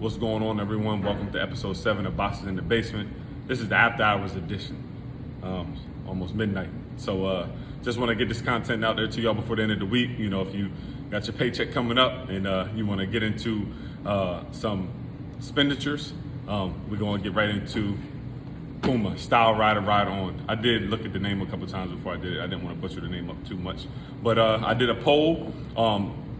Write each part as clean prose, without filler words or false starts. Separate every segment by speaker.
Speaker 1: What's going on, everyone? Welcome to episode 7 of Boxes in the Basement. This is the after hours edition, almost midnight. So just want to get this content out there to y'all before the end of the week. You know, if you got your paycheck coming up and you want to get into some expenditures, we're going to get right into Puma, Style Rider Ride On. I did look at the name a couple times before I did it. I didn't want to butcher the name up too much. But I did a poll.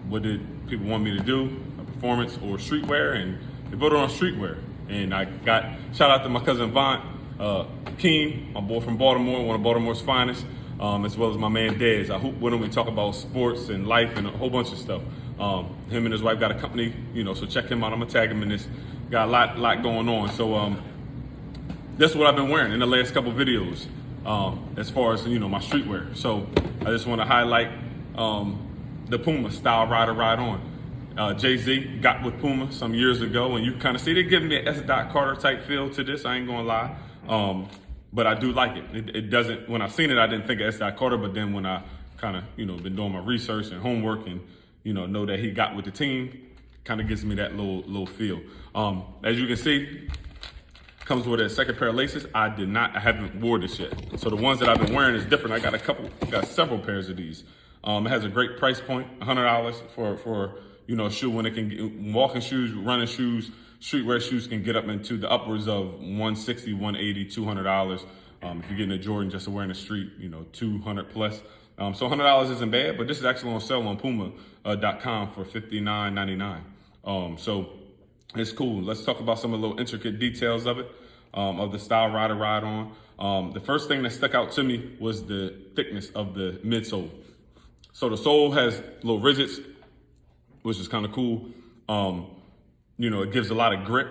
Speaker 1: What did people want me to do? A performance or streetwear? And they voted on streetwear. And I got, shout out to my cousin Vaunt, Keem, my boy from Baltimore, one of Baltimore's finest, as well as my man Dez. I hoop with him. We talk about sports and life and a whole bunch of stuff. Him and his wife got a company, you know, so check him out. I'm gonna tag him in this. Got a lot going on. So that's what I've been wearing in the last couple videos, as far as, you know, my streetwear. So I just want to highlight the Puma Style Rider Ride On. Jay-Z got with Puma some years ago, and you kind of see they're giving me an S. Carter type feel to this. I ain't gonna lie, but I do like it. It doesn't. When I seen it, I didn't think of S. Carter, but then when I kind of, you know, been doing my research and homework, and you know that he got with the team, kind of gives me that little feel. As you can see, comes with a second pair of laces. I haven't worn this yet. So the ones that I've been wearing is different. I got several pairs of these. It has a great price point, $100 for you know, a shoe when it can, walking shoes, running shoes, streetwear shoes can get up into the upwards of $160, $180, $200. If you're getting a Jordan just to wear in the street, you know, $200 plus. So $100 isn't bad, but this is actually on sale on Puma.com for $59.99. So it's cool. Let's talk about some of the little intricate details of it, of the Style Rider Ride On. The first thing that stuck out to me was the thickness of the midsole. So the sole has little ridges, which is kind of cool. You know, it gives a lot of grip.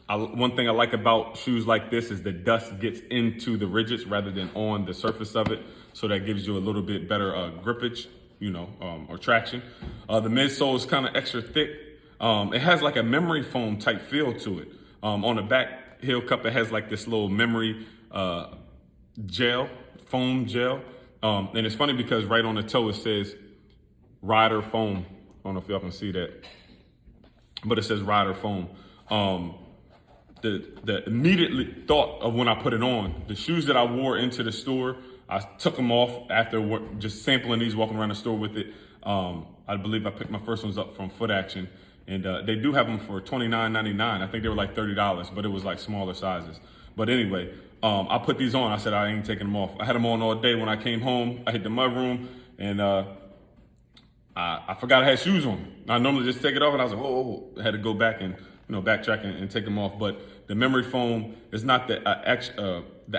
Speaker 1: One thing I like about shoes like this is the dust gets into the ridges rather than on the surface of it. So that gives you a little bit better grippage, you know, or traction. The midsole is kind of extra thick. It has like a memory foam type feel to it. On the back heel cup, it has like this little memory foam gel. And it's funny because right on the toe it says Rider Foam. I don't know if y'all can see that, but it says Rider Foam. The immediately thought of when I put it on, the shoes that I wore into the store, I took them off after just sampling these, walking around the store with it. I believe I picked my first ones up from Foot Action, and they do have them for $29.99. I think they were like $30, but it was like smaller sizes. But anyway, I put these on. I said I ain't taking them off. I had them on all day. When I came home, I hit the mud room, and I forgot I had shoes on. I normally just take it off, and I was like, whoa. I had to go back and, you know, backtrack and take them off. But the memory foam is not the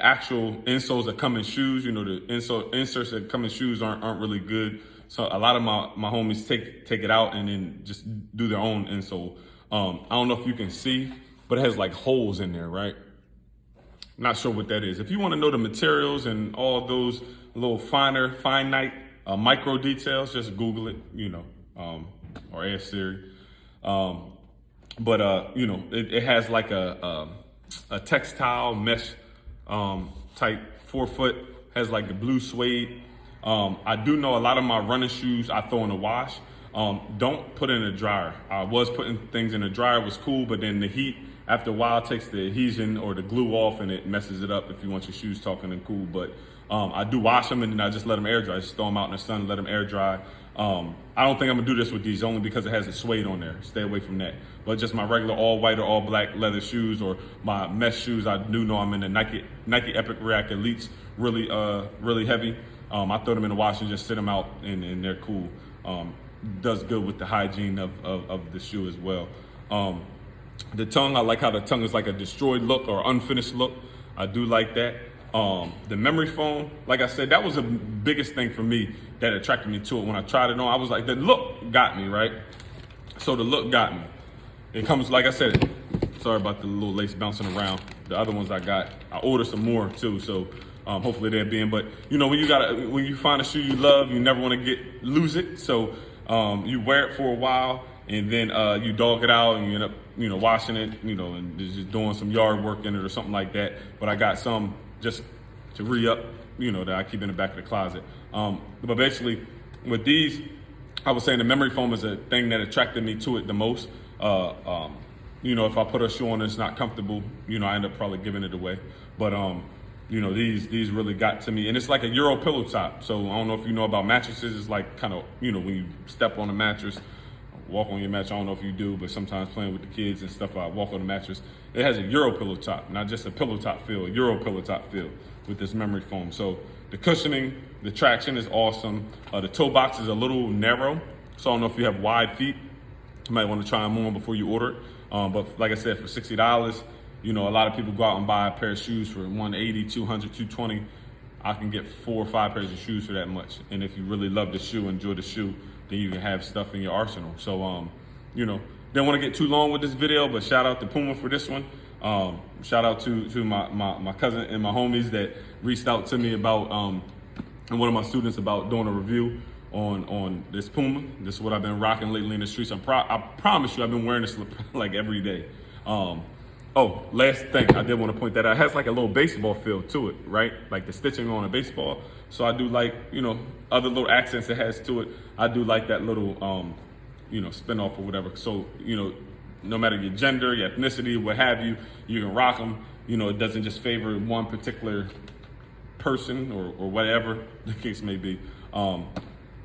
Speaker 1: actual insoles that come in shoes. You know, the inserts that come in shoes aren't really good. So a lot of my homies take it out and then just do their own insole. I don't know if you can see, but it has like holes in there, right? Not sure what that is. If you want to know the materials and all those little finite micro details, just Google it, you know, or ask Siri. But you know, it has like a textile mesh type forefoot, has like the blue suede. I do know a lot of my running shoes I throw in the wash. Don't put it in a dryer. I was putting things in the dryer, it was cool, but then the heat after a while takes the adhesion or the glue off and it messes it up if you want your shoes talking and cool. But I do wash them and then I just let them air dry. Just throw them out in the sun and let them air dry. I don't think I'm gonna do this with these only because it has a suede on there. Stay away from that. But just my regular all white or all black leather shoes or my mesh shoes, I do know I'm in the Nike Epic React Elites, really heavy. I throw them in the wash and just sit them out and they're cool. Does good with the hygiene of the shoe as well. The tongue, I like how the tongue is like a destroyed look or unfinished look. I do like that. The memory foam, like I said, that was the biggest thing for me that attracted me to it. When I tried it on, I was like, the look got me, right? So the look got me. It comes, like I said, sorry about the little lace bouncing around. The other ones I ordered some more too, so hopefully they're being, but you know, when you find a shoe you love, you never want to lose it. So you wear it for a while and then you dog it out and you end up, you know, washing it, you know, and just doing some yard work in it or something like that. But I got some just to re-up, you know, that I keep in the back of the closet. But basically with these, I was saying the memory foam is a thing that attracted me to it the most. if I put a shoe on and it's not comfortable, I end up probably giving it away. But these really got to me, and it's like a Euro pillow top. So I don't know if you know about mattresses. It's like kind of when you step on a mattress, walk on your mattress. I don't know if you do, but sometimes playing with the kids and stuff, I walk on the mattress. It has a Euro pillow top, not just a pillow top feel, a Euro pillow top feel with this memory foam. So the cushioning, the traction is awesome. The toe box is a little narrow, so I don't know if you have wide feet. You might want to try them on before you order it. But like I said, for $60, a lot of people go out and buy a pair of shoes for $180, $200, $220. I can get 4 or 5 pairs of shoes for that much. And if you really love the shoe, enjoy the shoe, then you can have stuff in your arsenal. So, didn't want to get too long with this video, but shout out to Puma for this one. Shout out to my cousin and my homies that reached out to me about, and one of my students about doing a review on this Puma. This is what I've been rocking lately in the streets. I promise you, I've been wearing this like every day. Last thing, I did want to point that out. It has like a little baseball feel to it, right? Like the stitching on a baseball. So I do like, other little accents it has to it. I do like that little, spin off or whatever. So, no matter your gender, your ethnicity, what have you, you can rock them. It doesn't just favor one particular person or whatever the case may be.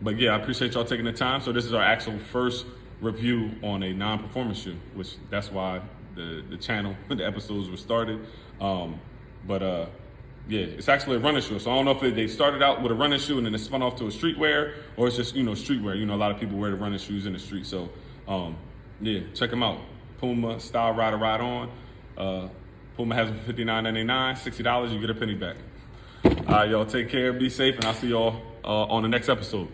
Speaker 1: But yeah, I appreciate y'all taking the time. So this is our actual first review on a non-performance shoe, which that's why the channel, the episodes were started. Yeah, it's actually a running shoe. So I don't know if they started out with a running shoe and then it spun off to a streetwear, or it's just, streetwear. A lot of people wear the running shoes in the street. So yeah, check them out. Puma Style Rider Ride On. Puma has them for $59.99, $60, you get a penny back. All right, y'all, take care, be safe, and I'll see y'all on the next episode.